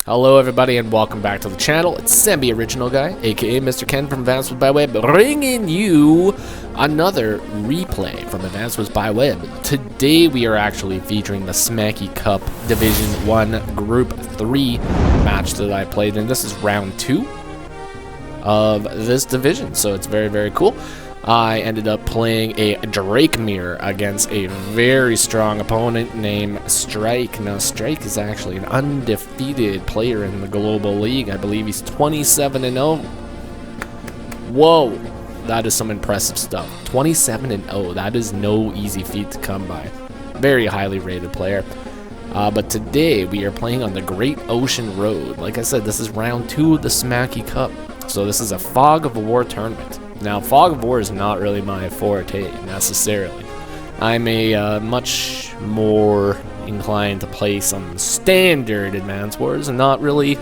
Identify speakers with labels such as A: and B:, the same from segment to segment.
A: Hello everybody and welcome back to the channel. It's Semi-Original Guy, aka Mr. Ken from Advanced by Web, bringing you another replay from Advanced by Web. Today we are actually featuring the Smacky Cup Division 1 Group 3 match that I played, and this is round 2 of this division, so it's very, very cool. I ended up playing a Drake mirror against a very strong opponent named Strike. Now, Strike is actually an undefeated player in the Global League. I believe he's 27-0. Whoa, that is some impressive stuff. 27-0, that is no easy feat to come by. Very highly rated player. But today we are playing on the Great Ocean Road. Like I said, this is round 2 of the Smacky Cup. So this is a Fog of War tournament. Now, Fog of War is not really my forte, necessarily. I'm a much more inclined to play some standard Advance Wars and not really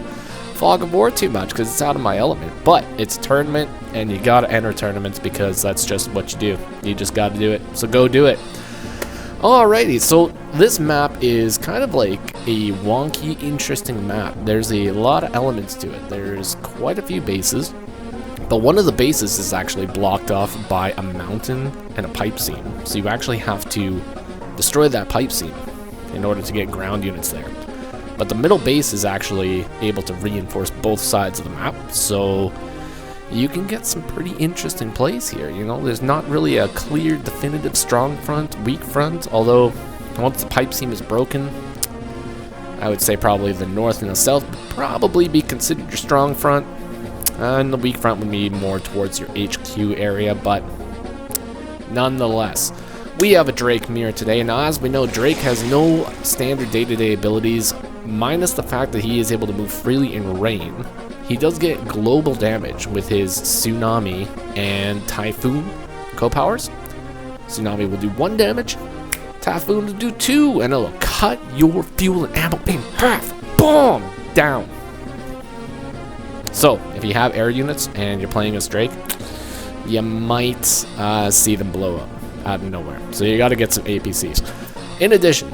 A: Fog of War too much because it's out of my element. But it's a tournament, and you gotta enter tournaments because that's just what you do. You just gotta do it, so go do it. Alrighty, so this map is kind of like a wonky, interesting map. There's a lot of elements to it. There's quite a few bases. But one of the bases is actually blocked off by a mountain and a pipe seam. So you actually have to destroy that pipe seam in order to get ground units there. But the middle base is actually able to reinforce both sides of the map. So you can get some pretty interesting plays here. You know, there's not really a clear, definitive strong front, weak front. Although once the pipe seam is broken, I would say probably the north and the south would probably be considered your strong front. And the weak front would be more towards your HQ area, but nonetheless, we have a Drake mirror today. Now, as we know, Drake has no standard day-to-day abilities, minus the fact that he is able to move freely in rain. He does get global damage with his Tsunami and Typhoon co-powers. Tsunami will do 1 damage, Typhoon will do 2, and it'll cut your fuel and ammo in half. Boom! Down. So, if you have air units and you're playing as Drake, you might see them blow up out of nowhere. So you got to get some APCs. In addition,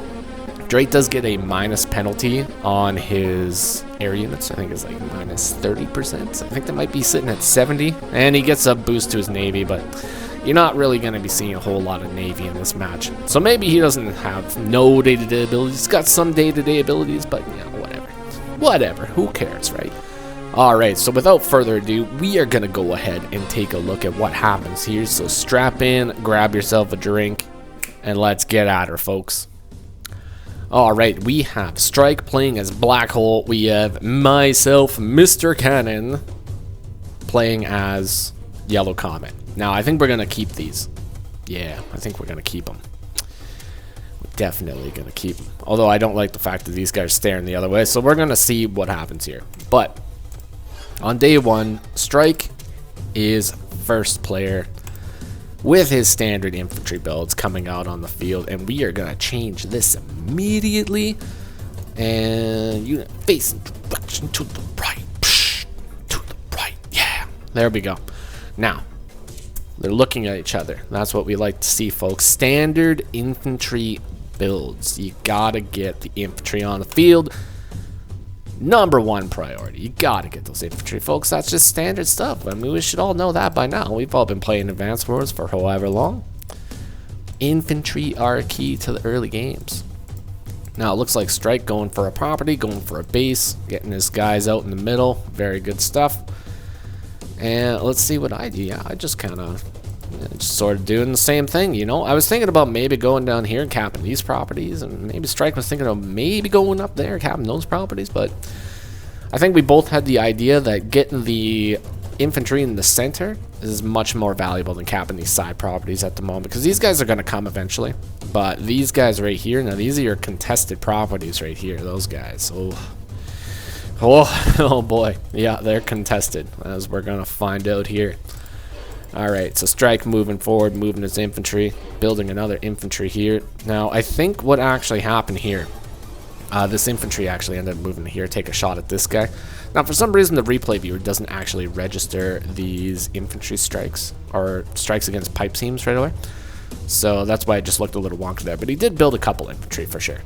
A: Drake does get a minus penalty on his air units. I think it's like minus 30%. I think that might be sitting at 70. And he gets a boost to his Navy, but you're not really going to be seeing a whole lot of Navy in this match. So maybe he doesn't have no day-to-day abilities. He's got some day-to-day abilities, but yeah, whatever. Whatever. Who cares, right? Alright, so without further ado, we are going to go ahead and take a look at what happens here. So strap in, grab yourself a drink, and let's get at her, folks. Alright, we have Strike playing as Black Hole. We have myself, Mr. Cannon, playing as Yellow Comet. Now, I think we're going to keep these. Yeah, I think we're going to keep them. We're definitely going to keep them. Although I don't like the fact that these guys are staring the other way, so we're going to see what happens here. But on day 1, Strike is first player with his standard infantry builds coming out on the field, and we are going to change this immediately. And unit facing direction to the right. Psh, to the right. Yeah, there we go. Now, they're looking at each other. That's what we like to see, folks. Standard infantry builds. You got to get the infantry on the field. Number 1 priority. You gotta get those infantry, folks. That's just standard stuff. I mean, we should all know that by now. We've all been playing Advanced Wars for however long. Infantry are key to the early games. Now, it looks like Strike going for a property, going for a base, getting his guys out in the middle. Very good stuff. And let's see what I do. Yeah, I just kind of just sort of doing the same thing, you know. I was thinking about maybe going down here and capping these properties, and maybe Strike was thinking of maybe going up there and capping those properties, but I think we both had the idea that getting the infantry in the center is much more valuable than capping these side properties at the moment, because these guys are going to come eventually. But these guys right here, now these are your contested properties right here, those guys. Oh boy, yeah, they're contested, as we're going to find out here. Alright, so Strike moving forward, moving his infantry, building another infantry here. Now, I think what actually happened here, this infantry actually ended up moving here, take a shot at this guy. Now, for some reason, the replay viewer doesn't actually register these infantry strikes, or strikes against pipe seams right away. So that's why it just looked a little wonky there, but he did build a couple infantry for sure.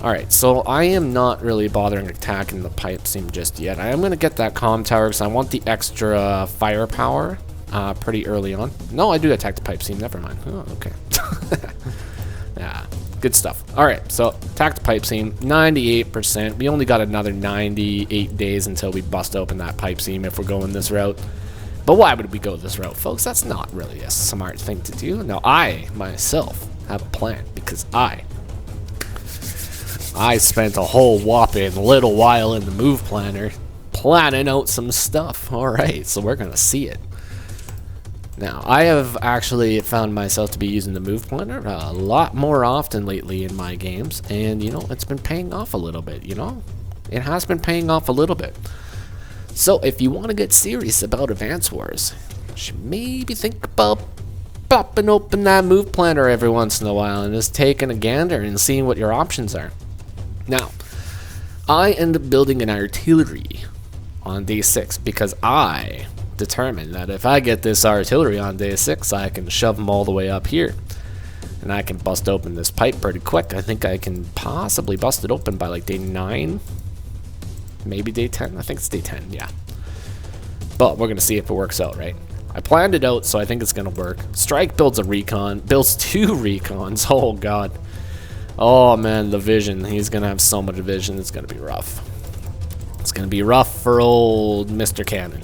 A: Alright, so I am not really bothering attacking the pipe seam just yet. I am going to get that comm tower because I want the extra firepower pretty early on. No, I do attack the pipe seam. Never mind. Oh, okay. Yeah, good stuff. Alright, so attack the pipe seam. 98%. We only got another 98 days until we bust open that pipe seam if we're going this route. But why would we go this route, folks? That's not really a smart thing to do. No, I, myself, have a plan because I spent a whole whopping little while in the move planner planning out some stuff. Alright, so we're going to see it. Now, I have actually found myself to be using the move planner a lot more often lately in my games. And, you know, it's been paying off a little bit, you know? It has been paying off a little bit. So, if you want to get serious about Advance Wars, you should maybe think about popping open that move planner every once in a while and just taking a gander and seeing what your options are. Now, I end up building an artillery on day 6 because I determined that if I get this artillery on day 6, I can shove them all the way up here. And I can bust open this pipe pretty quick. I think I can possibly bust it open by like day 9. Maybe day 10. I think it's day 10, yeah. But we're going to see if it works out, right? I planned it out, so I think it's going to work. Strike builds a recon. Builds 2 recons. Oh, God. Oh, man, the vision. He's going to have so much vision. It's going to be rough. It's going to be rough for old Mr. Cannon.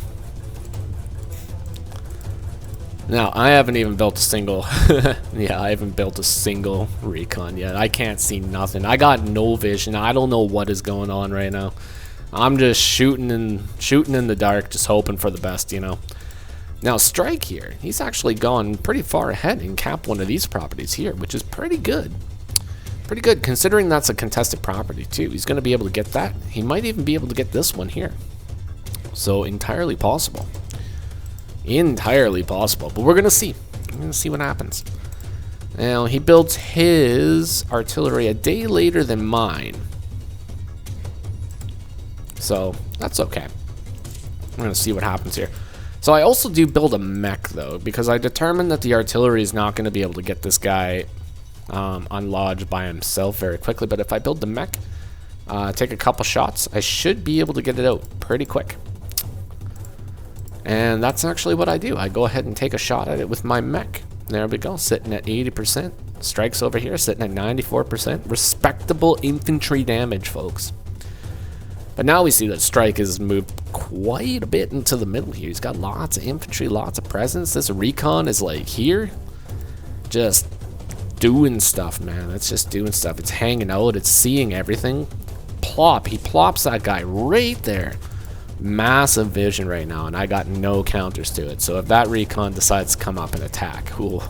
A: Now, I haven't even built a single... yeah, I haven't built a single recon yet. I can't see nothing. I got no vision. I don't know what is going on right now. I'm just shooting in the dark, just hoping for the best, you know. Now, Strike here, he's actually gone pretty far ahead and capped one of these properties here, which is pretty good. Pretty good, considering that's a contested property, too. He's going to be able to get that. He might even be able to get this one here. So, entirely possible. Entirely possible. But we're going to see. We're going to see what happens. Now, he builds his artillery a day later than mine. So, that's okay. We're going to see what happens here. So, I also do build a mech, though, because I determined that the artillery is not going to be able to get this guy unlodged by himself very quickly. But if I build the mech, take a couple shots, I should be able to get it out pretty quick. And that's actually what I do. I go ahead and take a shot at it with my mech. There we go, sitting at 80%. Strikes over here, sitting at 94%. Respectable infantry damage, folks. But now we see that Strike has moved quite a bit into the middle here. He's got lots of infantry, lots of presence. This recon is like here, just doing stuff, man. It's just doing stuff. It's hanging out. It's seeing everything. Plop. He plops that guy right there. Massive vision right now, and I got no counters to it. So if that recon decides to come up and attack, ooh,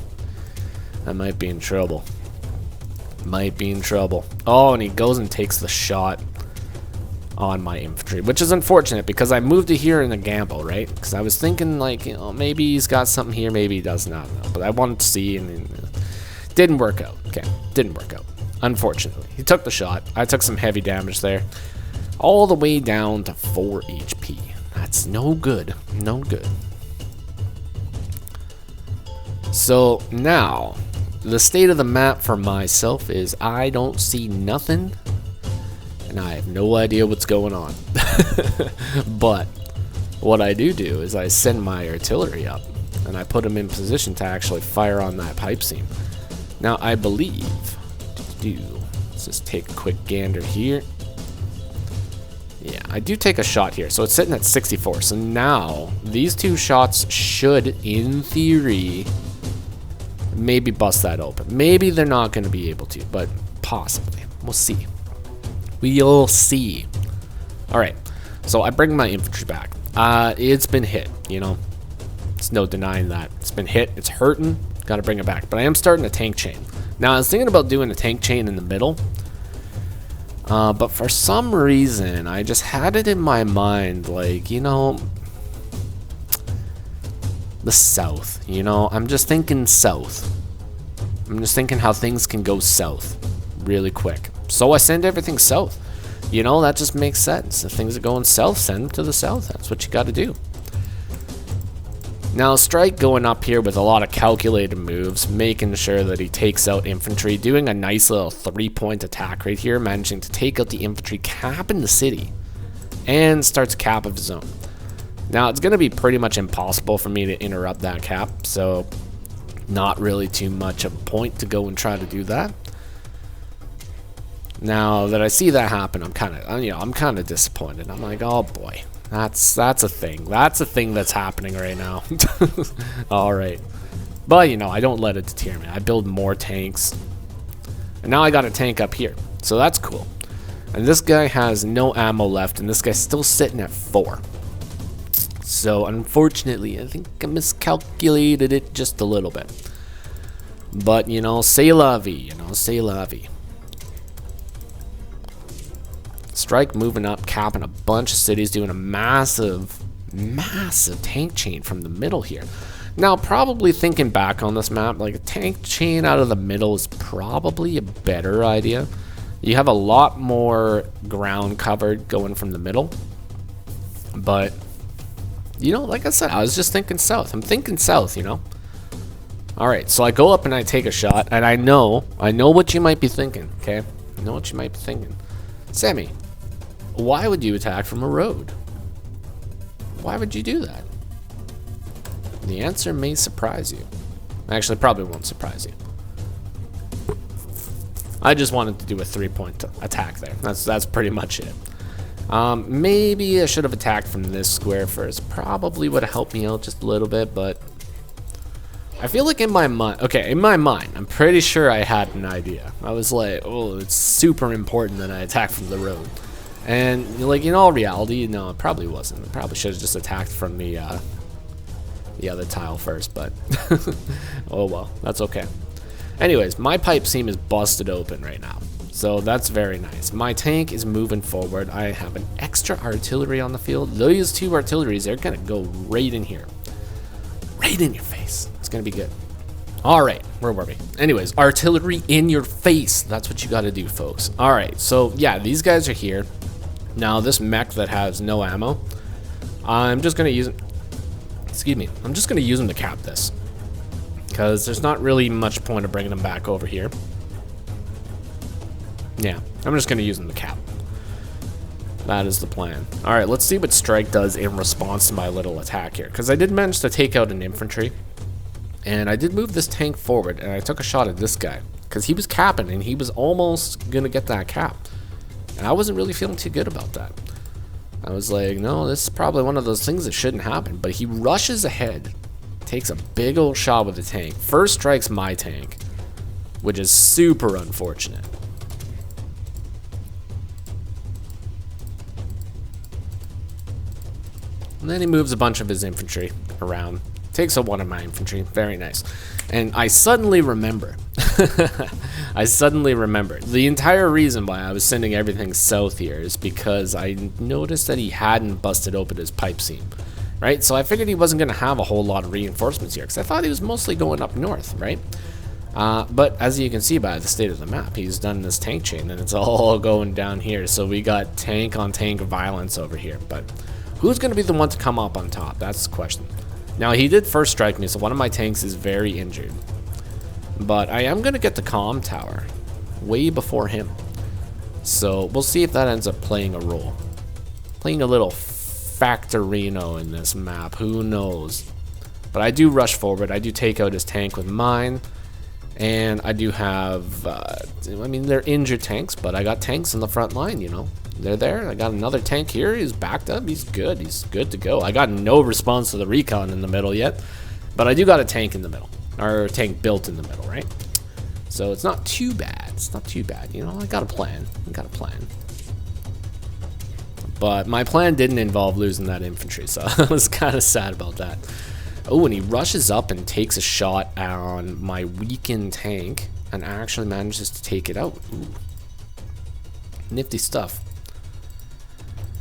A: I might be in trouble. Might be in trouble. Oh, and he goes and takes the shot on my infantry, which is unfortunate because I moved to here in a gamble, right? Because I was thinking, like, you know, maybe he's got something here, maybe he does not know. But I wanted to see, and it didn't work out. Okay, didn't work out. Unfortunately, he took the shot. I took some heavy damage there. All the way down to 4 HP. That's no good. No good. So now, the state of the map for myself is I don't see nothing, and I have no idea what's going on. But what I do is I send my artillery up, and I put them in position to actually fire on that pipe seam. Now, I believe, let's just take a quick gander here. Yeah, I do take a shot here, so it's sitting at 64. So now, these 2 shots should, in theory, maybe bust that open. Maybe they're not going to be able to, but possibly. We'll see. We'll see. Alright, so I bring my infantry back. It's been hit, you know. There's no denying that. It's been hit, it's hurting, gotta bring it back. But I am starting a tank chain. Now, I was thinking about doing a tank chain in the middle. But for some reason, I just had it in my mind, like, you know, the south, you know, I'm just thinking south. I'm just thinking how things can go south really quick. So I send everything south. You know, that just makes sense. If things are going south, send them to the south. That's what you got to do. Now, Strike going up here with a lot of calculated moves, making sure that he takes out infantry, doing a nice little 3-point attack right here, managing to take out the infantry, capping the city, and starts a cap of his own. Now, it's going to be pretty much impossible for me to interrupt that cap, so not really too much of a point to go and try to do that. Now that I see that happen, I'm kind of disappointed. I'm like, oh boy. That's a thing. That's a thing that's happening right now. Alright. But, you know, I don't let it deter me. I build more tanks. And now I got a tank up here. So that's cool. And this guy has no ammo left. And this guy's still sitting at 4. So, unfortunately, I think I miscalculated it just a little bit. But, you know, c'est la vie. You know, c'est la vie. Strike moving up, capping a bunch of cities, doing a massive tank chain from the middle here. Now, probably thinking back on this map, like a tank chain out of the middle is probably a better idea. You have a lot more ground covered going from the middle. But, you know, like I said, I was just thinking south. I'm thinking south, you know. Alright, so I go up and I take a shot, and I know what you might be thinking, okay? I know what you might be thinking. Sammy, why would you attack from a road? Why would you do that? The answer may surprise you. Actually, probably won't surprise you. I just wanted to do a 3-point attack there. That's pretty much it. Maybe I should have attacked from this square first. Probably would have helped me out just a little bit, but I feel like in my mind, I'm pretty sure I had an idea. I was like, oh, it's super important that I attack from the road. And, like, in all reality, no, it probably wasn't. I probably should have just attacked from the other tile first, but oh well, that's okay. Anyways, my pipe seam is busted open right now, so that's very nice. My tank is moving forward. I have an extra artillery on the field. Those 2 artilleries, they're gonna go right in here. Right in your face. It's gonna be good. Alright, where were we? Anyways, artillery in your face. That's what you gotta do, folks. Alright, so yeah, these guys are here. Now, this mech that has no ammo, I'm just gonna use it. Excuse me. I'm just gonna use them to cap this, because there's not really much point of bringing them back over here. Yeah, I'm just gonna use them to cap. That is the plan. Alright, let's see what Strike does in response to my little attack here, because I did manage to take out an infantry, and I did move this tank forward, and I took a shot at this guy, because he was capping, and he was almost gonna get that cap. And I wasn't really feeling too good about that. I was like, no, this is probably one of those things that shouldn't happen. But he rushes ahead, takes a big old shot with the tank. First strikes my tank, which is super unfortunate. And then he moves a bunch of his infantry around. Takes out one of my infantry. Very nice. And I suddenly remember. I suddenly remembered. The entire reason why I was sending everything south here is because I noticed that he hadn't busted open his pipe seam. Right? So I figured he wasn't going to have a whole lot of reinforcements here, because I thought he was mostly going up north, right? But as you can see by the state of the map, he's done this tank chain, and it's all going down here. So we got tank on tank violence over here. But who's going to be the one to come up on top? That's the question. Now, he did first strike me, so one of my tanks is very injured. But I am going to get the comm tower way before him. So we'll see if that ends up playing a role. Playing a little factorino in this map, who knows. But I do rush forward. I do take out his tank with mine. And I do have, I mean, they're injured tanks, but I got tanks in the front line, you know. They're there. I got another tank here. He's backed up. He's good. He's good to go. I got no response to the recon in the middle yet, but I do got a tank in the middle, or a tank built in the middle, right? So it's not too bad. It's not too bad. You know, I got a plan. I got a plan. But my plan didn't involve losing that infantry, so I was kind of sad about that. Oh, and he rushes up and takes a shot on my weakened tank and actually manages to take it out. Ooh. Nifty stuff.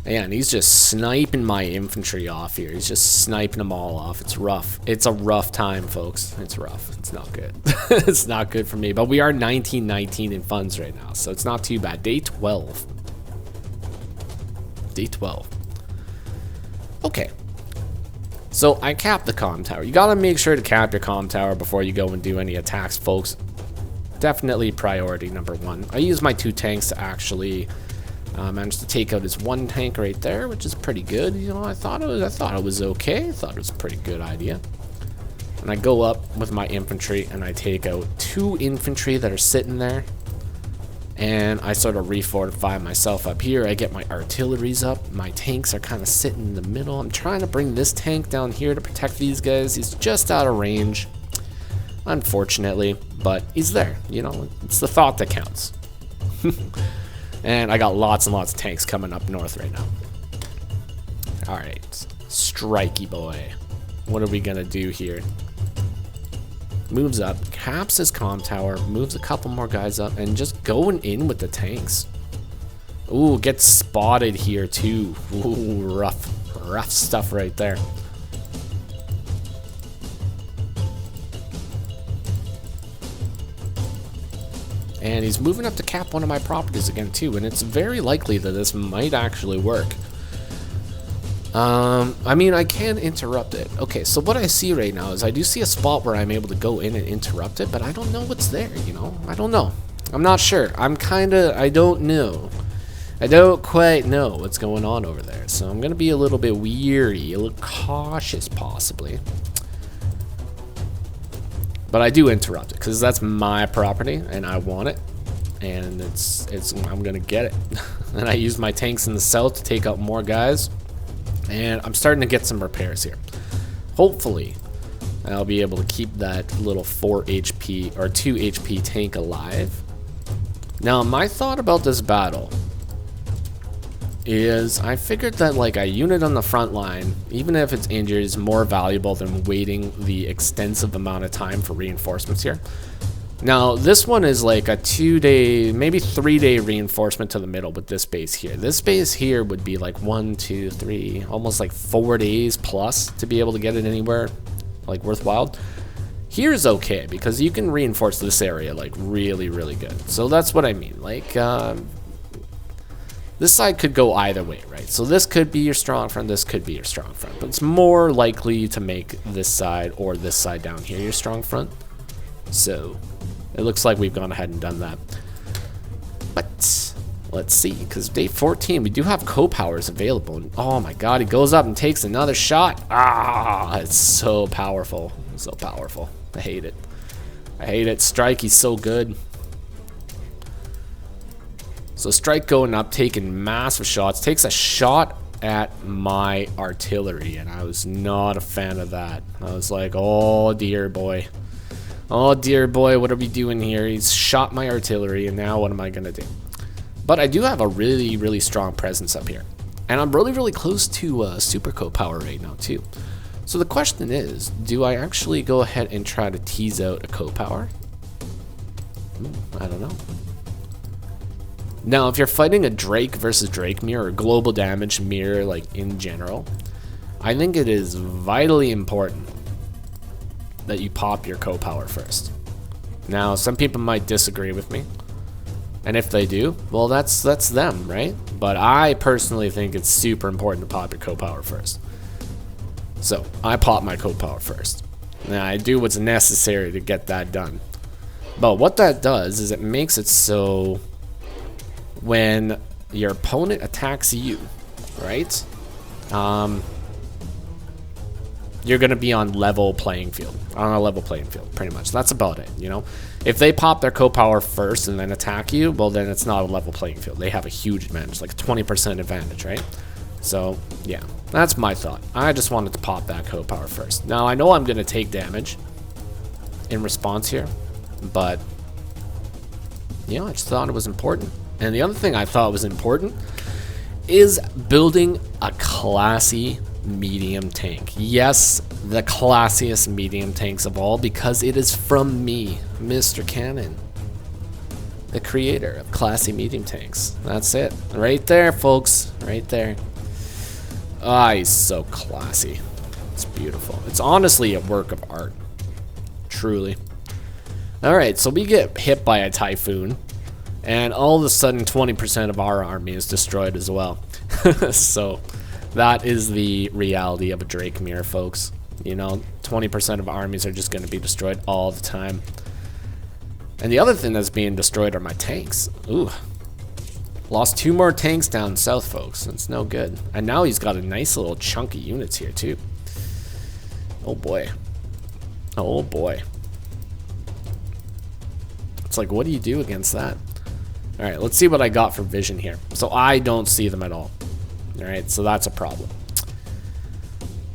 A: Yeah, and he's just sniping my infantry off here. He's just sniping them all off. It's rough. It's a rough time, folks. It's rough. It's not good. It's not good for me. But we are 19-19 in funds right now, so it's not too bad. Day 12. Day 12. Okay. So I cap the comm tower. You gotta make sure to cap your comm tower before you go and do any attacks, folks. Definitely priority number one. I use my 2 tanks to actually manage to take out his 1 tank right there, which is pretty good. You know, I thought it was okay. I thought it was a pretty good idea. And I go up with my infantry and I take out 2 infantry that are sitting there. And I sort of refortify myself up here. I get my artilleries up. My tanks are kind of sitting in the middle. I'm trying to bring this tank down here to protect these guys. He's just out of range, unfortunately, but he's there. You know, it's the thought that counts. And I got lots and lots of tanks coming up north right now. All right, strikey boy. What are we gonna do here? Moves up, caps his comm tower, moves a couple more guys up, and just going in with the tanks. Ooh, gets spotted here too. Ooh, rough stuff right there. And he's moving up to cap one of my properties again too, and it's very likely that this might actually work. I mean, I can interrupt it. Okay, so what I see right now is I do see a spot where I'm able to go in and interrupt it, but I don't know what's there, you know? I don't know. I'm not sure. I don't know. I don't quite know what's going on over there, so I'm gonna be a little bit weary, a little cautious possibly. But I do interrupt it, because that's my property, and I want it. And I'm gonna get it. And I use my tanks in the south to take out more guys. And I'm starting to get some repairs here. Hopefully, I'll be able to keep that little 4 HP or 2 HP tank alive. Now, my thought about this battle is I figured that like a unit on the front line, even if it's injured, is more valuable than waiting the extensive amount of time for reinforcements here. Now, this one is like a 2-day, maybe 3-day reinforcement to the middle with this base here. This base here would be like 1, 2, 3, almost like 4 days plus to be able to get it anywhere like worthwhile. Here's okay because you can reinforce this area like really, really good. So that's what I mean. Like, this side could go either way, right? So this could be your strong front, this could be your strong front. But it's more likely to make this side or this side down here your strong front. So it looks like we've gone ahead and done that. But let's see, because day 14, we do have co-powers available. And oh my god, he goes up and takes another shot. Ah, it's so powerful. So powerful. I hate it. I hate it. Strike, he's so good. So Strike going up, taking massive shots. Takes a shot at my artillery, and I was not a fan of that. I was like, oh dear boy. Oh dear boy, what are we doing here? He's shot my artillery, and now what am I gonna do? But I do have a really, really strong presence up here. And I'm really, really close to super co-power right now too. So the question is, do I actually go ahead and try to tease out a co-power? I don't know. Now, if you're fighting a Drake versus Drake mirror, or global damage mirror, like in general, I think it is vitally important that you pop your co-power first. Now, some people might disagree with me, and if they do, well, that's them, right? But I personally think it's super important to pop your co-power first. So I pop my co-power first. Now I do what's necessary to get that done. But what that does is it makes it so when your opponent attacks you, right? You're gonna be on level playing field, pretty much. That's about it, you know? If they pop their co-power first and then attack you, well then it's not a level playing field. They have a huge advantage, like a 20% advantage, right? So, yeah, that's my thought. I just wanted to pop that co-power first. Now, I know I'm gonna take damage in response here, but, you know, I just thought it was important. And the other thing I thought was important is building a classy medium tank. Yes, the classiest medium tanks of all, because it is from me, Mr. Cannon, the creator of classy medium tanks. That's it. Right there, folks. Right there. Ah, he's so classy. It's beautiful. It's honestly a work of art. Truly. Alright, so we get hit by a Typhoon, and all of a sudden 20% of our army is destroyed as well. So That is the reality of a Drake mirror, folks. You know, 20% of armies are just going to be destroyed all the time. And the other thing that's being destroyed are my tanks. Ooh. Lost 2 more tanks down south, folks. That's no good. And now he's got a nice little chunky units here, too. Oh, boy. Oh, boy. It's like, what do you do against that? All right, let's see what I got for vision here. So I don't see them at all. All right, so that's a problem.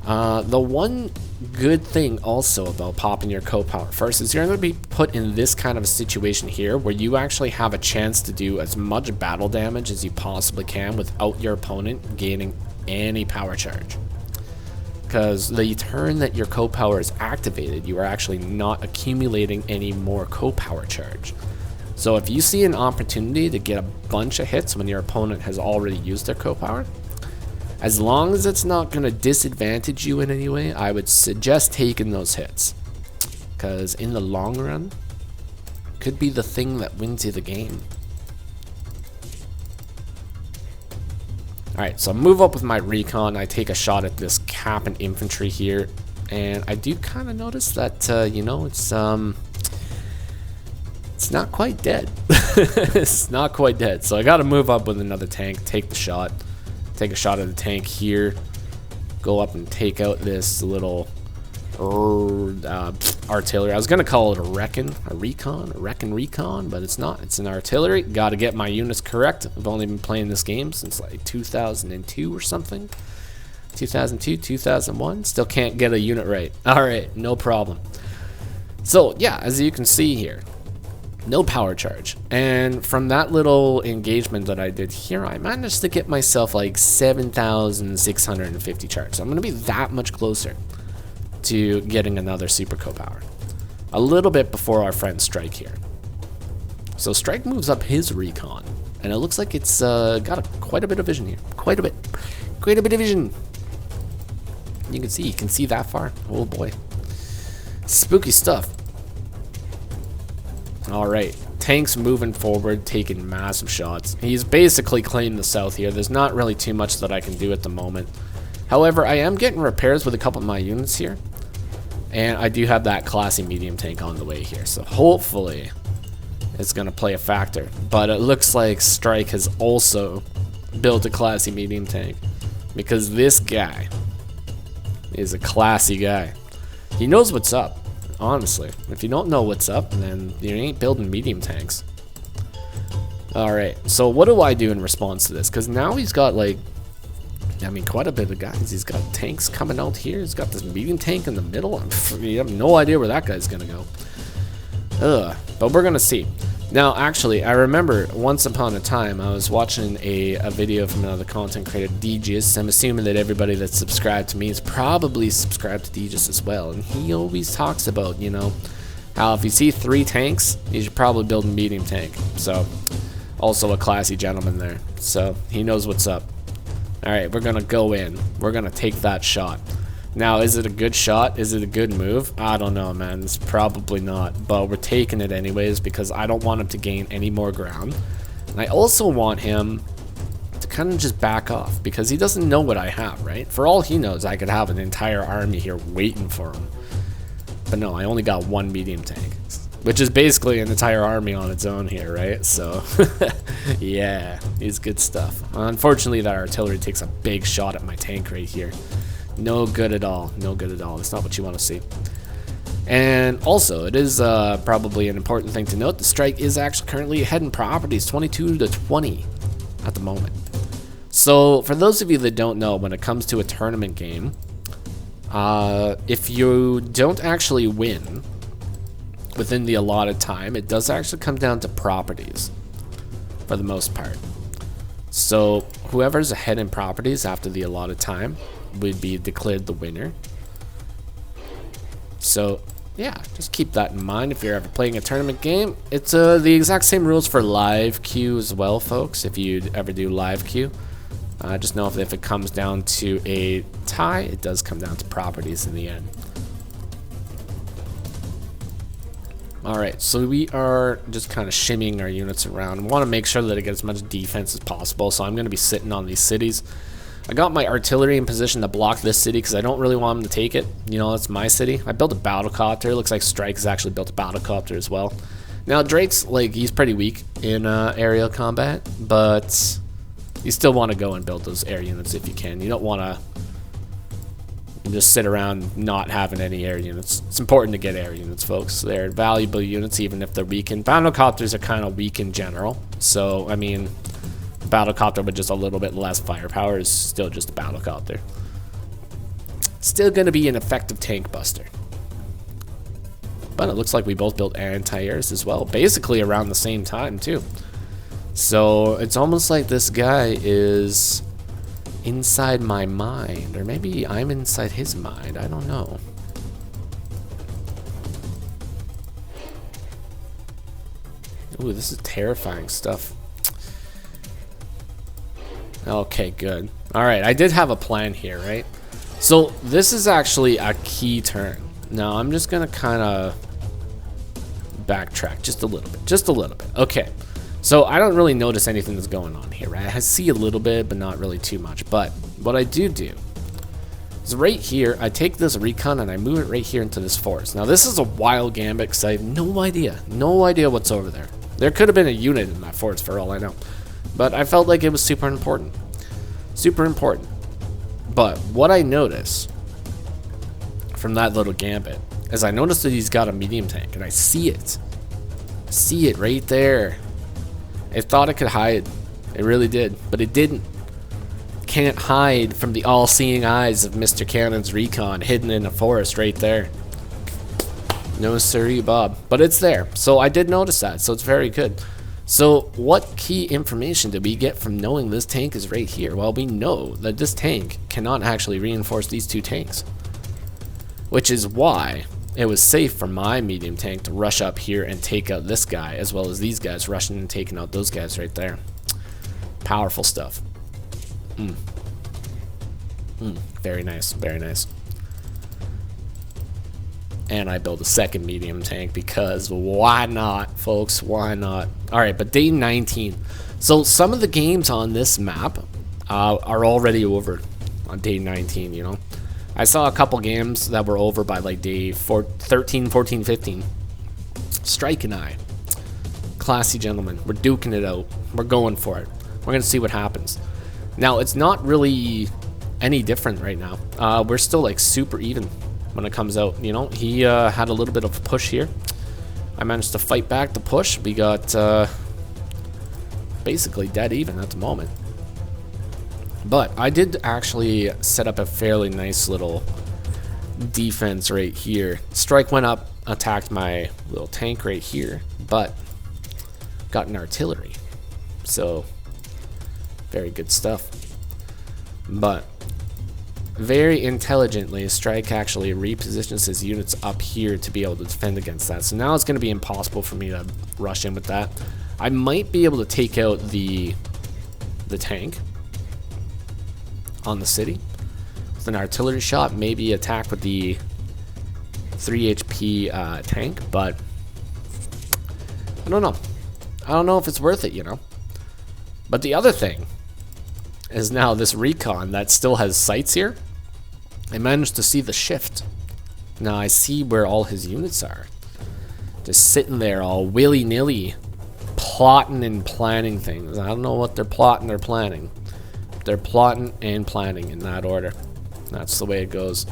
A: The one good thing also about popping your co-power first is you're going to be put in this kind of a situation here where you actually have a chance to do as much battle damage as you possibly can without your opponent gaining any power charge. Because the turn that your co-power is activated, you are actually not accumulating any more co-power charge. So if you see an opportunity to get a bunch of hits when your opponent has already used their co-power, as long as it's not going to disadvantage you in any way, I would suggest taking those hits. Because in the long run, it could be the thing that wins you the game. Alright, so I move up with my recon. I take a shot at this cap and infantry here. And I do kind of notice that, you know, it's not quite dead. It's not quite dead. So I got to move up with another tank, take the shot. Take a shot at the tank here. Go up and take out this little artillery. I was going to call it a recon, but it's not. It's an artillery. Got to get my units correct. I've only been playing this game since like 2002 or something. 2002, 2001. Still can't get a unit right. All right, no problem. So, yeah, as you can see here, no power charge. And from that little engagement that I did here, I managed to get myself like 7,650 charge. So I'm going to be that much closer to getting another super co-power. A little bit before our friend Strike here. So Strike moves up his recon. And it looks like it's got quite a bit of vision here. Quite a bit of vision. You can see that far. Oh boy. Spooky stuff. Alright, tank's moving forward, taking massive shots. He's basically claimed the south here. There's not really too much that I can do at the moment. However, I am getting repairs with a couple of my units here. And I do have that classy medium tank on the way here. So hopefully it's going to play a factor. But it looks like Strike has also built a classy medium tank. Because this guy is a classy guy. He knows what's up. Honestly, if you don't know what's up, then you ain't building medium tanks. Alright, so what do I do in response to this? Because now he's got like, I mean, quite a bit of guys. He's got tanks coming out here. He's got this medium tank in the middle. You have no idea where that guy's gonna go. But we're gonna see. Now, actually, I remember once upon a time I was watching a video from another content creator, Degis. I'm assuming that everybody that's subscribed to me is probably subscribed to Degis as well. And he always talks about, you know, how if you see 3 tanks, you should probably build a medium tank. So, also a classy gentleman there. So, he knows what's up. Alright, we're gonna go in. We're gonna take that shot. Now, is it a good shot? Is it a good move? I don't know, man. It's probably not. But we're taking it anyways because I don't want him to gain any more ground. And I also want him to kind of just back off because he doesn't know what I have, right? For all he knows, I could have an entire army here waiting for him. But no, I only got 1 medium tank, which is basically an entire army on its own here, right? So, yeah, it's good stuff. Unfortunately, that artillery takes a big shot at my tank right here. No good at all. No good at all. That's not what you want to see. And also, it is probably an important thing to note. The Strike is actually currently ahead in properties, 22-20 at the moment. So, for those of you that don't know, when it comes to a tournament game, if you don't actually win within the allotted time, it does actually come down to properties for the most part. So, whoever's ahead in properties after the allotted time would be declared the winner. So yeah, just keep that in mind if you're ever playing a tournament game. It's the exact same rules for live queue as well, folks. If you ever do live queue, just know if it comes down to a tie, it does come down to properties in the end. Alright, so we are just kind of shimmying our units around. We want to make sure that it gets as much defense as possible, so I'm going to be sitting on these cities. I got my artillery in position to block this city because I don't really want him to take it. You know, it's my city. I built a battlecopter. Looks like Strike has actually built a battlecopter as well. Now, Drake's, like, he's pretty weak in aerial combat, but you still want to go and build those air units if you can. You don't want to just sit around not having any air units. It's important to get air units, folks. They're valuable units even if they're weak. And battlecopters are kind of weak in general. So, I mean, a battlecopter with just a little bit less firepower is still just a battlecopter. Still going to be an effective tank buster. But it looks like we both built anti-airs as well. Basically around the same time, too. So, it's almost like this guy is inside my mind. Or maybe I'm inside his mind. I don't know. Ooh, this is terrifying stuff. Okay, good. Alright, I did have a plan here, right? So, this is actually a key turn. Now, I'm just going to kind of backtrack just a little bit. Just a little bit. Okay. So, I don't really notice anything that's going on here, right? I see a little bit, but not really too much. But what I do is right here, I take this recon and I move it right here into this forest. Now, this is a wild gambit because I have no idea what's over there. There could have been a unit in that forest for all I know. But I felt like it was super important. Super important. But what I notice from that little gambit is I noticed that he's got a medium tank, and I see it. I see it right there. I thought it could hide. It really did, but it didn't. Can't hide from the all-seeing eyes of Mr. Cannon's recon hidden in a forest right there. No siree, Bob. But it's there, so I did notice that, so it's very good. So what key information did we get from knowing this tank is right here? Well, we know that this tank cannot actually reinforce these two tanks, which is why it was safe for my medium tank to rush up here and take out this guy, as well as these guys rushing and taking out those guys right there. Powerful stuff. Very nice, very nice. And I built a second medium tank because why not, folks? Why not? Alright, but day 19. So some of the games on this map are already over on day 19, you know. I saw a couple games that were over by like day 13, 14, 15. Strike and I. Classy gentlemen. We're duking it out. We're going for it. We're going to see what happens. Now, it's not really any different right now. We're still like super even when it comes out, you know. He had a little bit of a push here. I managed to fight back the push. We got basically dead even at the moment. But I did actually set up a fairly nice little defense right here. Strike went up, attacked my little tank right here, but got an artillery. So, very good stuff. But very intelligently, Strike actually repositions his units up here to be able to defend against that. So now it's going to be impossible for me to rush in with that. I might be able to take out the tank on the city with an artillery shot, maybe attack with the 3 HP tank, but I don't know. I don't know if it's worth it, you know. But the other thing is now this recon that still has sights here. I managed to see the shift. Now I see where all his units are. Just sitting there all willy-nilly, plotting and planning things. I don't know what they're plotting or planning. They're plotting and planning in that order. That's the way it goes.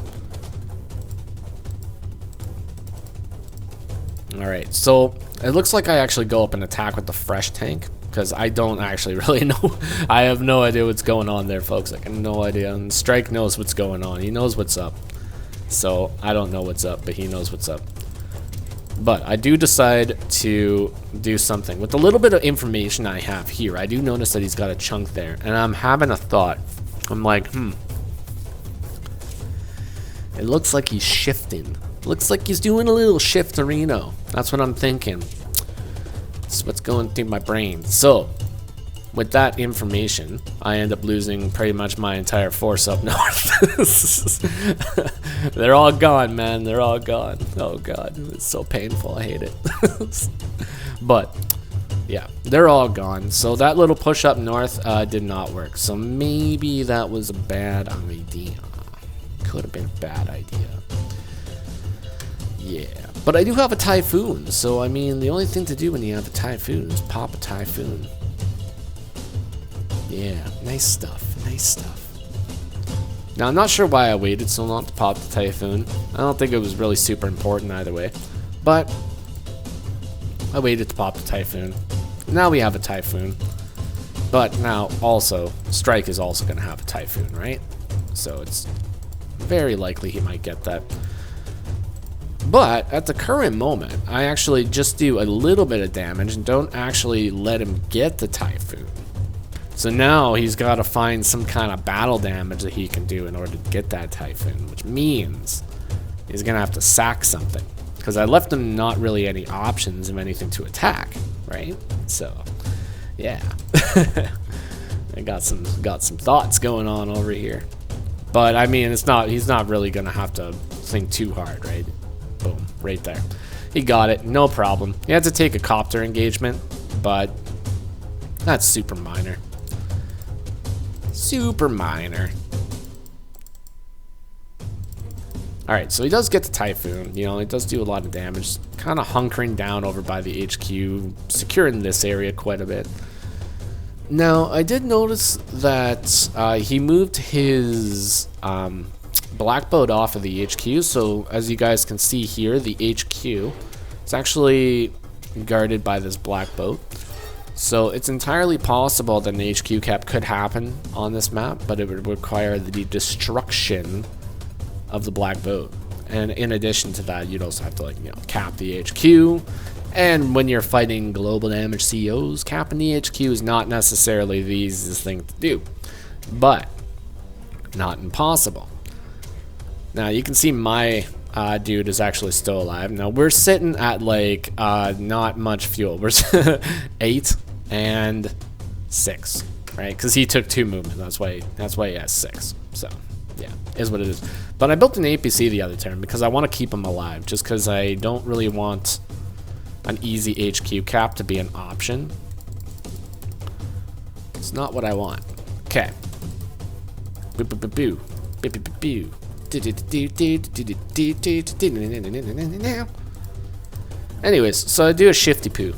A: Alright, so it looks like I actually go up and attack with the fresh tank, because I don't actually really know. I have no idea what's going on there, folks. I have no idea. And Strike knows what's going on. He knows what's up. So I don't know what's up, but he knows what's up. But I do decide to do something. With the little bit of information I have here, I do notice that he's got a chunk there. And I'm having a thought. I'm like, it looks like he's shifting. Looks like he's doing a little shifterino. That's what I'm thinking. That's what's going through my brain. So, with that information, I end up losing pretty much my entire force up north. They're all gone, man. They're all gone. Oh, God. It's so painful. I hate it. But, Yeah, they're all gone. So that little push up north did not work. So maybe that was a bad idea. Could have been a bad idea. Yeah, but I do have a Typhoon. So, I mean, the only thing to do when you have a Typhoon is pop a Typhoon. Yeah, nice stuff. Nice stuff. Now, I'm not sure why I waited so long to pop the Typhoon. I don't think it was really super important either way. But I waited to pop the Typhoon. Now we have a Typhoon. But now, also, Strike is also going to have a Typhoon, right? So it's very likely he might get that. But at the current moment, I actually just do a little bit of damage and don't actually let him get the Typhoon. So now he's got to find some kind of battle damage that he can do in order to get that Typhoon, which means he's going to have to sack something. Because I left him not really any options of anything to attack, right? So, yeah. I got some thoughts going on over here. But I mean, he's not really going to have to think too hard, right? Boom, right there. He got it, no problem. He had to take a copter engagement, but that's super minor. Super minor. Alright, so he does get the Typhoon. You know, it does do a lot of damage. Kind of hunkering down over by the HQ, securing this area quite a bit. Now, I did notice that he moved his black boat off of the HQ. So, as you guys can see here, the HQ is actually guarded by this black boat. So it's entirely possible that an HQ cap could happen on this map, but it would require the destruction of the black boat. And in addition to that, you'd also have to, like, you know, cap the HQ. And when you're fighting global damage COs, capping the HQ is not necessarily the easiest thing to do, but not impossible. Now you can see my dude is actually still alive. Now we're sitting at like not much fuel. We're 8 and 6, right? Because he took 2 movement. That's why he has 6. So yeah, is what it is. But I built an APC the other turn because I want to keep him alive. Just because I don't really want an easy HQ cap to be an option. It's not what I want. Okay. Boo boo boo boo. Boo boo boo boo. Anyways, so I do a shifty poo.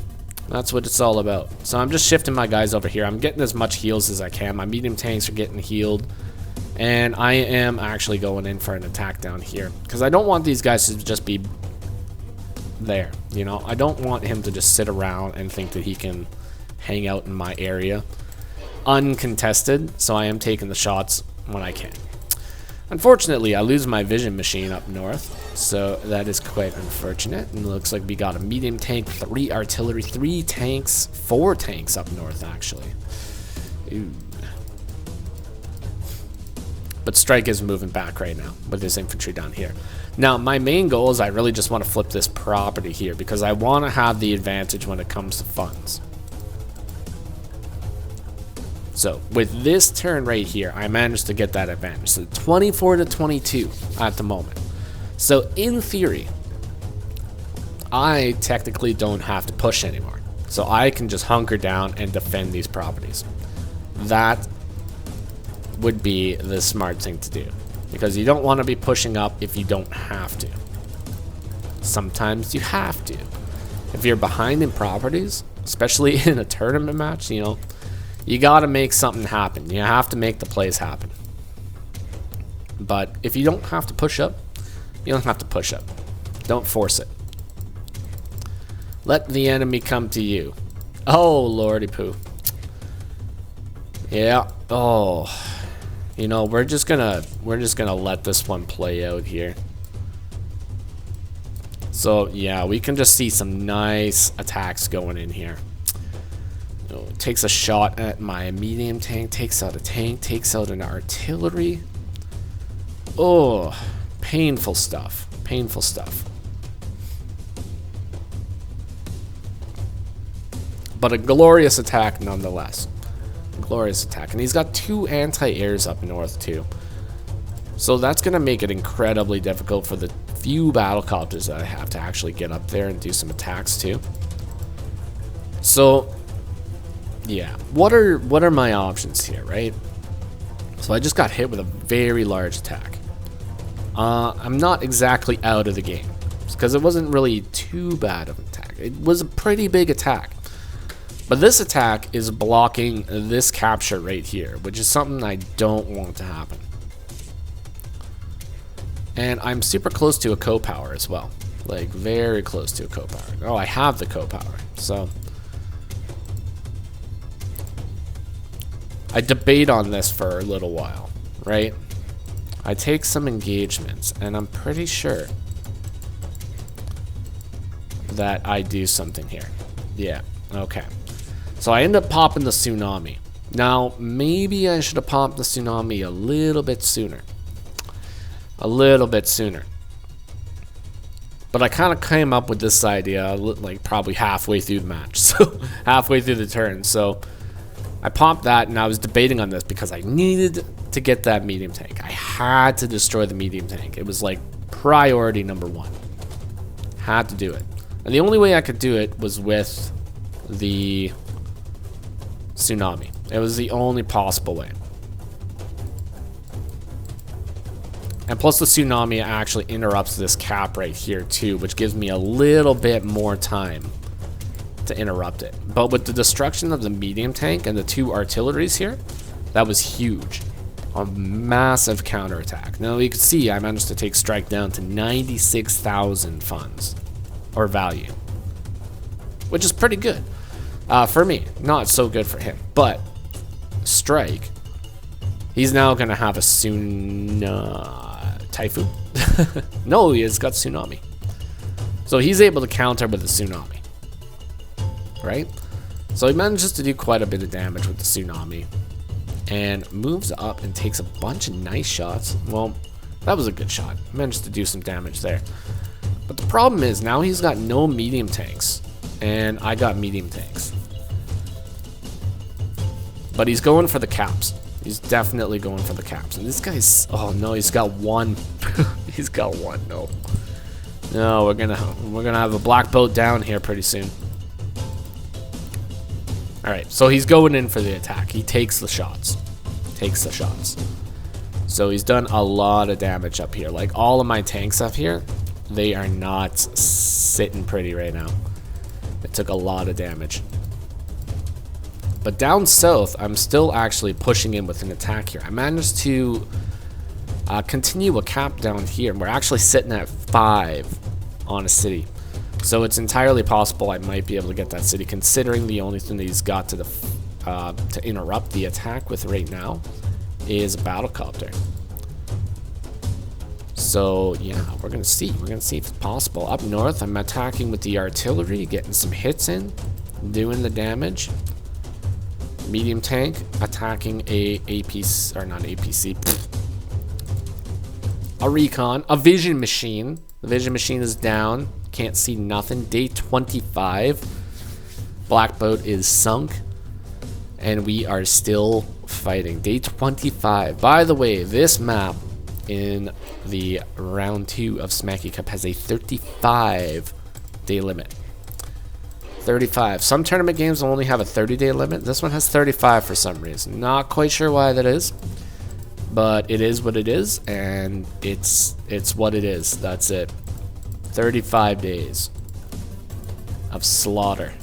A: That's what it's all about. So I'm just shifting my guys over here. I'm getting as much heals as I can. My medium tanks are getting healed. And I am actually going in for an attack down here. Because I don't want these guys to just be there. You know, I don't want him to just sit around and think that he can hang out in my area uncontested. So I am taking the shots when I can. Unfortunately, I lose my vision machine up north, so that is quite unfortunate. And it looks like we got a medium tank, 3 artillery, 3 tanks, 4 tanks up north, actually. Ooh. But Strike is moving back right now with his infantry down here. Now, my main goal is I really just want to flip this property here because I want to have the advantage when it comes to funds. So with this turn right here, I managed to get that advantage. So 24 to 22 at the moment. So in theory, I technically don't have to push anymore. So I can just hunker down and defend these properties. That would be the smart thing to do. Because you don't want to be pushing up if you don't have to. Sometimes you have to. If you're behind in properties, especially in a tournament match, you know, you gotta make something happen. You have to make the plays happen. But if you don't have to push up, you don't have to push up. Don't force it. Let the enemy come to you. Oh, lordy poo. Yeah. Oh. You know, we're just gonna let this one play out here. So yeah, we can just see some nice attacks going in here. Takes a shot at my medium tank, takes out a tank, takes out an artillery. Oh, painful stuff. Painful stuff. But a glorious attack nonetheless. Glorious attack. And he's got 2 anti-airs up north too. So that's going to make it incredibly difficult for the few battlecopters that I have to actually get up there and do some attacks too. So yeah, what are my options here, right? So I just got hit with a very large attack. I'm not exactly out of the game because it wasn't really too bad of an attack. It was a pretty big attack. But this attack is blocking this capture right here, which is something I don't want to happen. And I'm super close to a co-power as well. Like, very close to a co-power. Oh, I have the co-power. So, I debate on this for a little while, right? I take some engagements, and I'm pretty sure that I do something here. Yeah, okay. So I end up popping the Tsunami. Now, maybe I should have popped the Tsunami a little bit sooner. A little bit sooner. But I kind of came up with this idea like probably halfway through the match. So halfway through the turn. So I popped that and I was debating on this because I needed to get that medium tank. I had to destroy the medium tank. It was like priority number 1. Had to do it. And the only way I could do it was with the Tsunami. It was the only possible way. And plus the Tsunami actually interrupts this cap right here too, which gives me a little bit more time to interrupt it. But with the destruction of the medium tank and the 2 artilleries here, that was huge. A massive counterattack. Now you can see I managed to take Strike down to 96,000 funds or value, which is pretty good. For me, not so good for him. But Strike, he's now going to have a Typhoon? No, he's got Tsunami. So he's able to counter with the Tsunami. Right? So he manages to do quite a bit of damage with the Tsunami. And moves up and takes a bunch of nice shots. Well, that was a good shot. Managed to do some damage there. But the problem is, now he's got no medium tanks. And I got medium tanks. But he's going for the caps. He's definitely going for the caps. And this guy's... Oh, no, he's got 1. He's got 1. No. No, we're gonna have a black boat down here pretty soon. Alright, so he's going in for the attack. He takes the shots. Takes the shots. So he's done a lot of damage up here. Like, all of my tanks up here, they are not sitting pretty right now. It took a lot of damage. But down south, I'm still actually pushing in with an attack here. I managed to continue a cap down here. We're actually sitting at 5 on a city. So it's entirely possible I might be able to get that city, considering the only thing that he's got to interrupt the attack with right now is a battle copter. So yeah, we're gonna see. We're gonna see if it's possible. Up north, I'm attacking with the artillery, getting some hits in, doing the damage. Medium tank attacking a APC, or not APC, a recon, a vision machine. The vision machine is down. Can't see nothing. Day 25. Black boat is sunk. And we are still fighting. Day 25. By the way, this map in the round 2 of Smacky Cup has a 35-day limit. 35. Some tournament games will only have a 30-day limit. This one has 35 for some reason. Not quite sure why that is. But it is what it is, and it's what it is. That's it. 35 days of slaughter.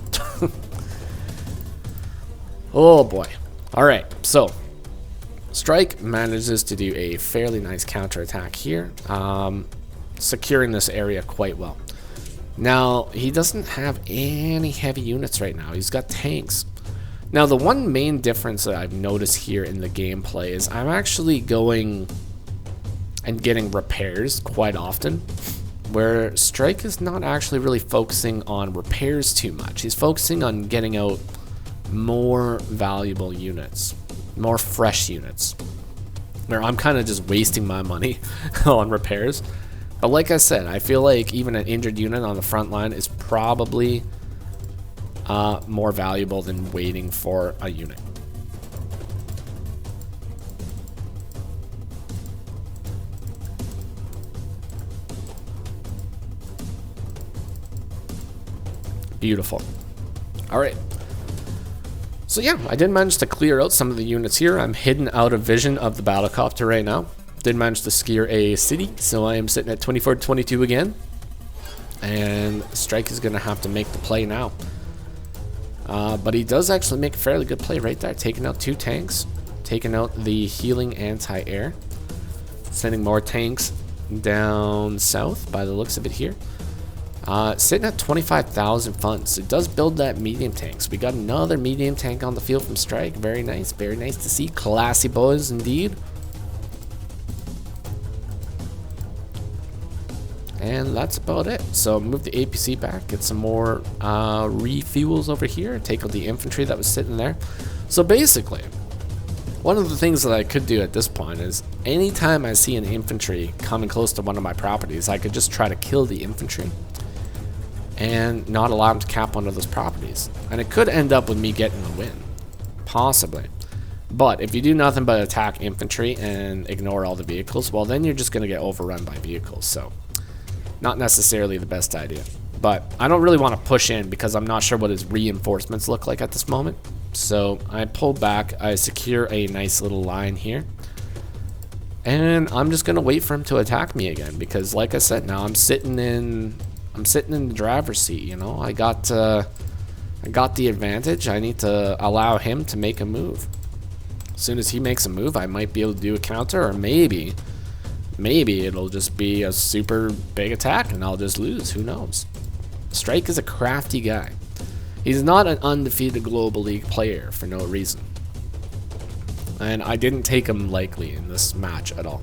A: Oh boy. Alright, so Strike manages to do a fairly nice counterattack here, securing this area quite well. Now, he doesn't have any heavy units right now. He's got tanks. Now, the one main difference that I've noticed here in the gameplay is I'm actually going and getting repairs quite often, where Strike is not actually really focusing on repairs too much. He's focusing on getting out more valuable units, more fresh units, where I'm kind of just wasting my money on repairs. But like I said, I feel like even an injured unit on the front line is probably more valuable than waiting for a unit. Beautiful. All right. So yeah, I did manage to clear out some of the units here. I'm hidden out of vision of the battlecopter right now. Did manage to secure a city, so I am sitting at 24-22 again. And Strike is going to have to make the play now. But he does actually make a fairly good play right there. Taking out 2 tanks. Taking out the healing anti-air. Sending more tanks down south by the looks of it here. Sitting at 25,000 funds. It does build that medium tank. So we got another medium tank on the field from Strike. Very nice. Very nice to see. Classy boys indeed. And that's about it. So move the APC back, get some more refuels over here, take out the infantry that was sitting there. So basically, one of the things that I could do at this point is anytime I see an infantry coming close to one of my properties, I could just try to kill the infantry and not allow them to cap one of those properties. And it could end up with me getting the win, possibly. But if you do nothing but attack infantry and ignore all the vehicles, well then you're just going to get overrun by vehicles. So not necessarily the best idea. But I don't really want to push in because I'm not sure what his reinforcements look like at this moment. So I pull back, I secure a nice little line here. And I'm just gonna wait for him to attack me again because like I said, now I'm sitting in the driver's seat, you know. I got the advantage. I need to allow him to make a move. As soon as he makes a move, I might be able to do a counter, or maybe it'll just be a super big attack and I'll just lose. Who knows? Strike is a crafty guy. He's not an undefeated Global League player for no reason. And I didn't take him lightly in this match at all.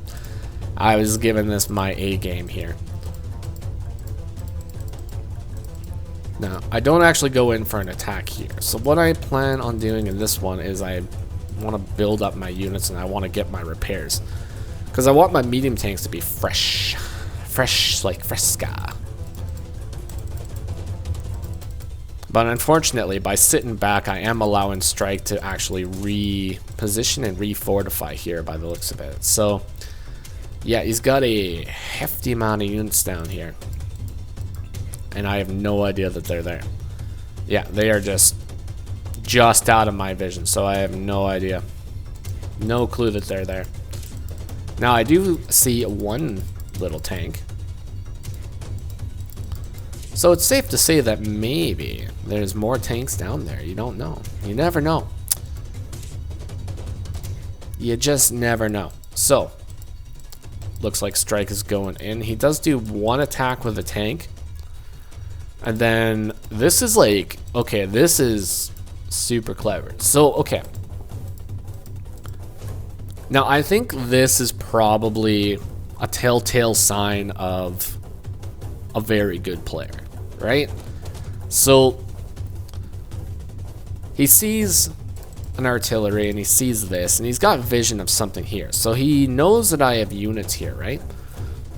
A: I was giving this my A game here. Now, I don't actually go in for an attack here. So what I plan on doing in this one is I want to build up my units and I want to get my repairs. Because I want my medium tanks to be fresh. Fresh like fresca. But unfortunately, by sitting back, I am allowing Strike to actually reposition and refortify here by the looks of it. So, yeah, he's got a hefty amount of units down here. And I have no idea that they're there. Yeah, they are just out of my vision, so I have no idea. No clue that they're there. Now, I do see one little tank. So it's safe to say that maybe there's more tanks down there. You don't know. You never know. You just never know. So, looks like Strike is going in. He does do one attack with a tank. And then this is like, okay, this is super clever. So, okay. Now, I think this is probably a telltale sign of a very good player, right? So, he sees an artillery and he sees this and he's got vision of something here. So, he knows that I have units here, right?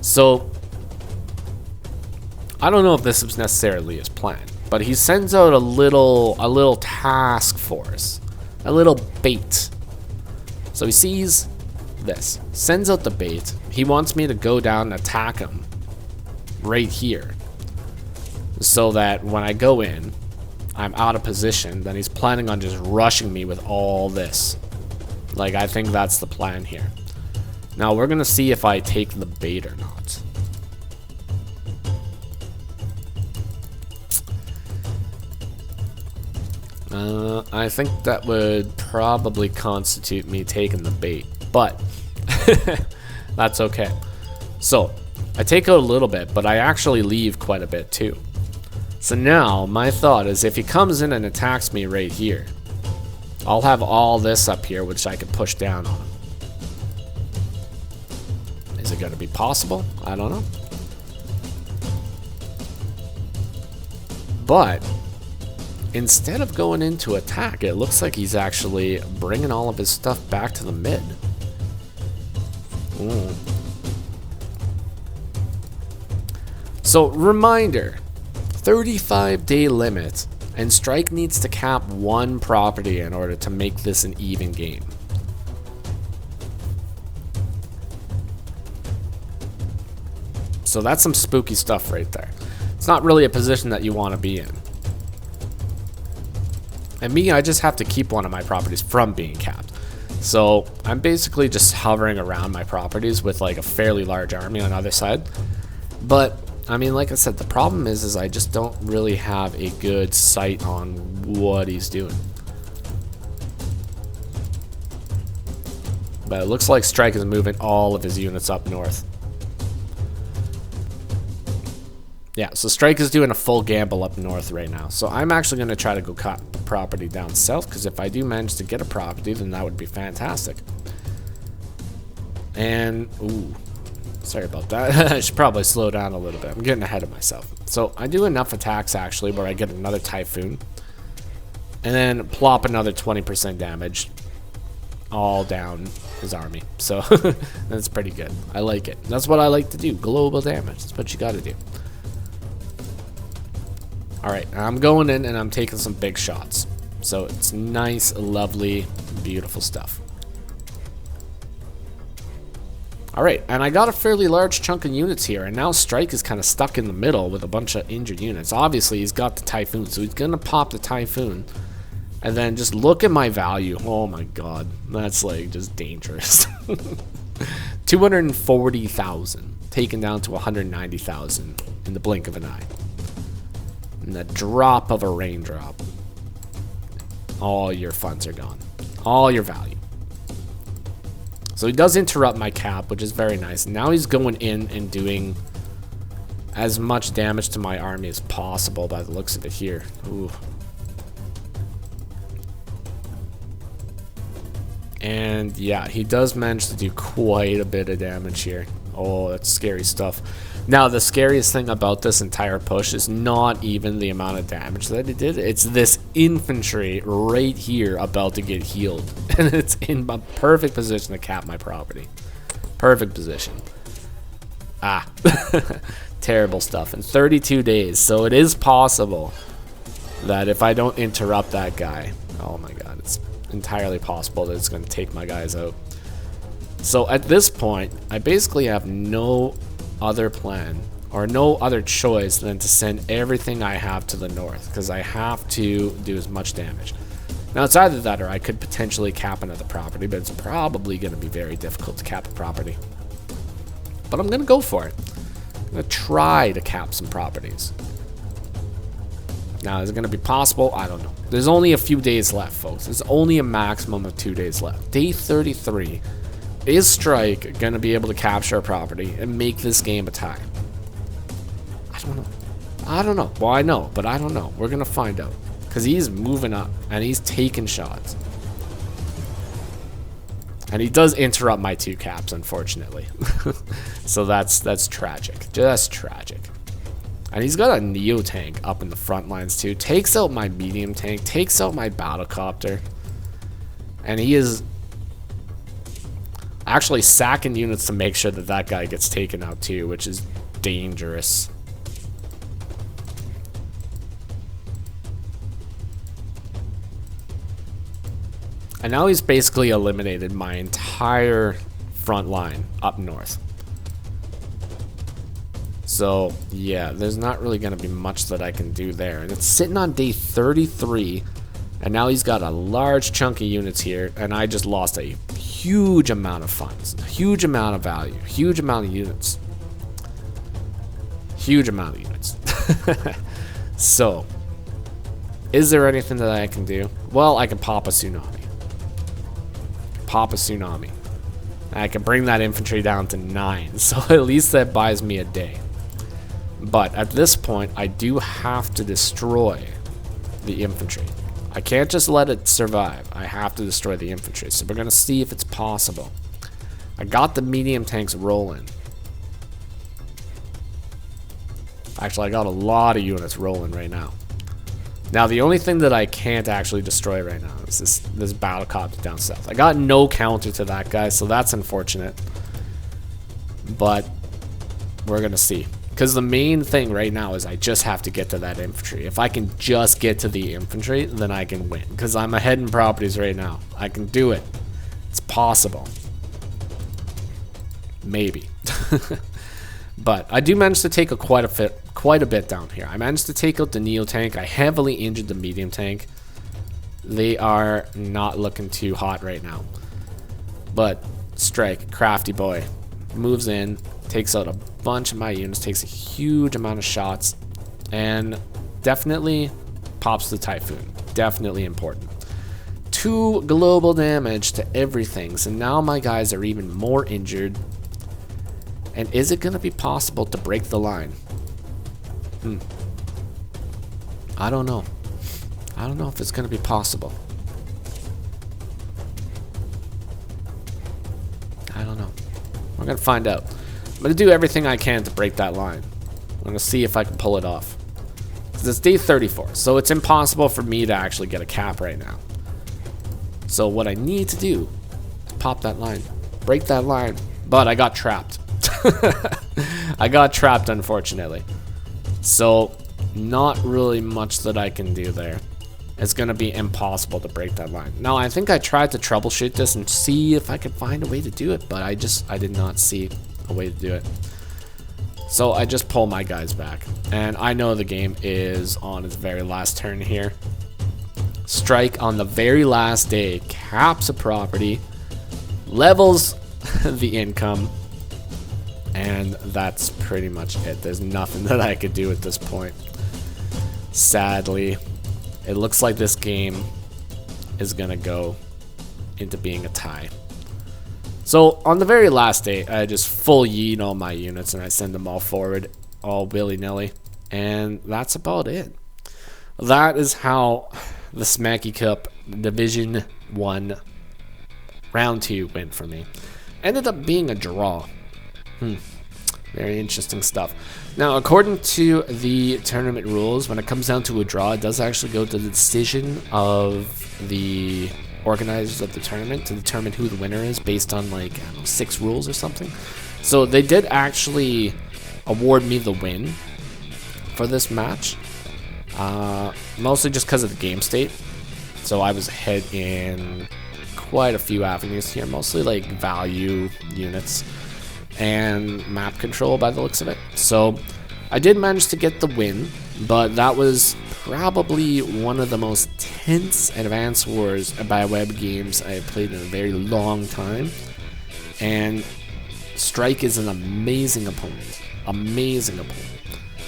A: So, I don't know if this was necessarily his plan, but he sends out a little task force, a little bait. So he sees this, sends out the bait. He wants me to go down and attack him right here, so that when I go in, I'm out of position. Then he's planning on just rushing me with all this. Like, I think that's the plan here. Now we're gonna see if I take the bait or not. I think that would probably constitute me taking the bait, but that's okay. So, I take out a little bit, but I actually leave quite a bit too. So now, my thought is if he comes in and attacks me right here, I'll have all this up here, which I can push down on him. Is it going to be possible? I don't know. But instead of going into attack, it looks like he's actually bringing all of his stuff back to the mid. Ooh. So, reminder, 35-day limit, and Strike needs to cap one property in order to make this an even game. So that's some spooky stuff right there. It's not really a position that you want to be in. And me, I just have to keep one of my properties from being capped. So I'm basically just hovering around my properties with like a fairly large army on the other side. But I mean, like I said, the problem is I just don't really have a good sight on what he's doing. But it looks like Strike is moving all of his units up north. Yeah, so Strike is doing a full gamble up north right now. So I'm actually going to try to go cut property down south, because if I do manage to get a property, then that would be fantastic. And, ooh, sorry about that. I should probably slow down a little bit. I'm getting ahead of myself. So I do enough attacks, actually, where I get another Typhoon. And then plop another 20% damage all down his army. So that's pretty good. I like it. That's what I like to do. Global damage. That's what you got to do. Alright, I'm going in and I'm taking some big shots. So it's nice, lovely, beautiful stuff. Alright, and I got a fairly large chunk of units here, and now Strike is kind of stuck in the middle with a bunch of injured units. Obviously, he's got the Typhoon, so he's going to pop the Typhoon. And then just look at my value. Oh my god, that's like just dangerous. 240,000, taken down to 190,000 in the blink of an eye. And the drop of a raindrop, all your funds are gone. All your value. So he does interrupt my cap, which is very nice. Now he's going in and doing as much damage to my army as possible by the looks of it here. Ooh. And yeah, he does manage to do quite a bit of damage here. Oh, that's scary stuff. Now, the scariest thing about this entire push is not even the amount of damage that it did. It's this infantry right here about to get healed. And it's in a perfect position to cap my property. Perfect position. Ah. Terrible stuff. In 32 days. So it is possible that if I don't interrupt that guy... Oh my god, it's entirely possible that it's going to take my guys out. So at this point, I basically have no other plan or no other choice than to send everything I have to the north, because I have to do as much damage. Now it's either that or I could potentially cap another property, but it's probably going to be very difficult to cap a property. But I'm going to go for it. I'm going to try to cap some properties. Now, is it going to be possible? I don't know. There's only a few days left, folks. There's only a maximum of 2 days left. Day 33. Is Strike going to be able to capture a property and make this game a tie? I don't know. I don't know. Well, I know, but I don't know. We're going to find out. Because he's moving up and he's taking shots. And he does interrupt my 2 caps, unfortunately. So that's tragic. Just tragic. And he's got a Neo tank up in the front lines too. Takes out my medium tank. Takes out my battlecopter. And he is actually sacking units to make sure that that guy gets taken out too, which is dangerous. And now he's basically eliminated my entire front line up north. So, yeah, there's not really going to be much that I can do there. And it's sitting on day 33. And now he's got a large chunk of units here. And I just lost a huge amount of funds. A huge amount of value. Huge amount of units. Huge amount of units. So, is there anything that I can do? Well, I can pop a Tsunami. Pop a Tsunami. I can bring that infantry down to 9. So at least that buys me a day. But at this point, I do have to destroy the infantry. I can't just let it survive. I have to destroy the infantry. So we're going to see if it's possible. I got the medium tanks rolling. Actually, I got a lot of units rolling right now. Now, the only thing that I can't actually destroy right now is this battlecopter down south. I got no counter to that guy, so that's unfortunate. But we're going to see. Because the main thing right now is I just have to get to that infantry. If I can just get to the infantry, then I can win. Because I'm ahead in properties right now. I can do it. It's possible. Maybe. But I do manage to take quite a bit down here. I managed to take out the Neo tank. I heavily injured the medium tank. they are not looking too hot right now. But Strike, crafty boy, moves in, takes out a bunch of my units, takes a huge amount of shots, and definitely pops the Typhoon. Definitely important. 2 global damage to everything, so now my guys are even more injured. And is it going to be possible to break the line? I don't know. I don't know if it's going to be possible. I don't know. We're going to find out. I'm going to do everything I can to break that line. I'm going to see if I can pull it off. Because it's day 34, so it's impossible for me to actually get a cap right now. So what I need to do is pop that line, break that line, but I got trapped. I got trapped, unfortunately. So not really much that I can do there. It's going to be impossible to break that line. Now, I think I tried to troubleshoot this and see if I could find a way to do it, but I did not see a way to do it. So I just pull my guys back. And I know the game is on its very last turn here. Strike on the very last day caps a property, levels the income, and that's pretty much it. There's nothing that I could do at this point. Sadly, it looks like this game is gonna go into being a tie. So on the very last day, I just full yeet all my units and I send them all forward, all willy-nilly, and that's about it. That is how the Smacky Cup Division 1 Round 2 went for me. Ended up being a draw. Very interesting stuff. Now, according to the tournament rules, when it comes down to a draw, it does actually go to the decision of the organizers of the tournament to determine who the winner is based on, like, I don't know, 6 rules or something. So they did actually award me the win for this match, mostly just because of the game state. So I was ahead in quite a few avenues here, mostly like value units and map control by the looks of it. So I did manage to get the win, but that was probably one of the most tense Advance Wars by web games I have played in a very long time. And Strike is an amazing opponent. Amazing opponent.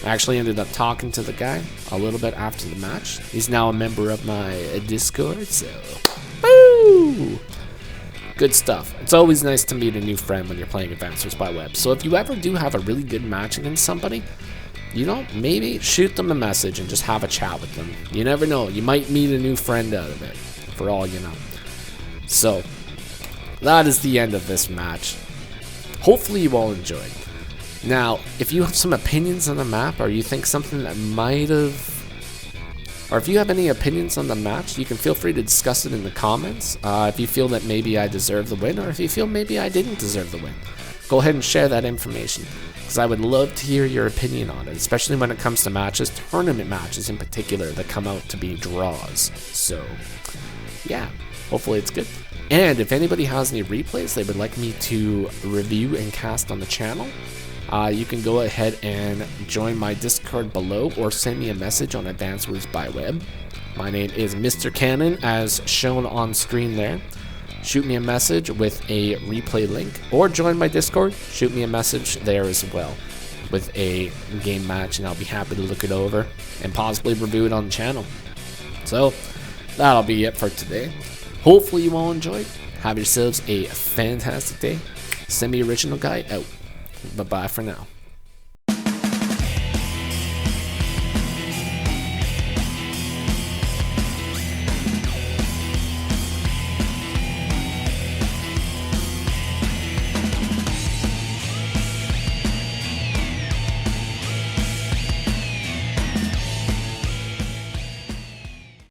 A: I actually ended up talking to the guy a little bit after the match. He's now a member of my Discord, so woo! Good stuff. It's always nice to meet a new friend when you're playing Advance Wars by web. So if you ever do have a really good match against somebody, you know, maybe shoot them a message and just have a chat with them. You never know. You might meet a new friend out of it, for all you know. So that is the end of this match. Hopefully you all enjoyed. Now, if you have some opinions on the map, or you think something that might have, or if you have any opinions on the match, you can feel free to discuss it in the comments. If you feel that maybe I deserve the win, or if you feel maybe I didn't deserve the win, go ahead and share that information, because I would love to hear your opinion on it, especially when it comes to matches, tournament matches in particular, that come out to be draws. So, yeah, hopefully it's good. And if anybody has any replays they would like me to review and cast on the channel, you can go ahead and join my Discord below, or send me a message on Advance Wars by web. My name is Mr. Cannon, as shown on screen there. Shoot me a message with a replay link, or join my Discord. Shoot me a message there as well with a game match, and I'll be happy to look it over and possibly review it on the channel. So that'll be it for today. Hopefully you all enjoyed. Have yourselves a fantastic day. Semi-original guy out. Bye-bye for now.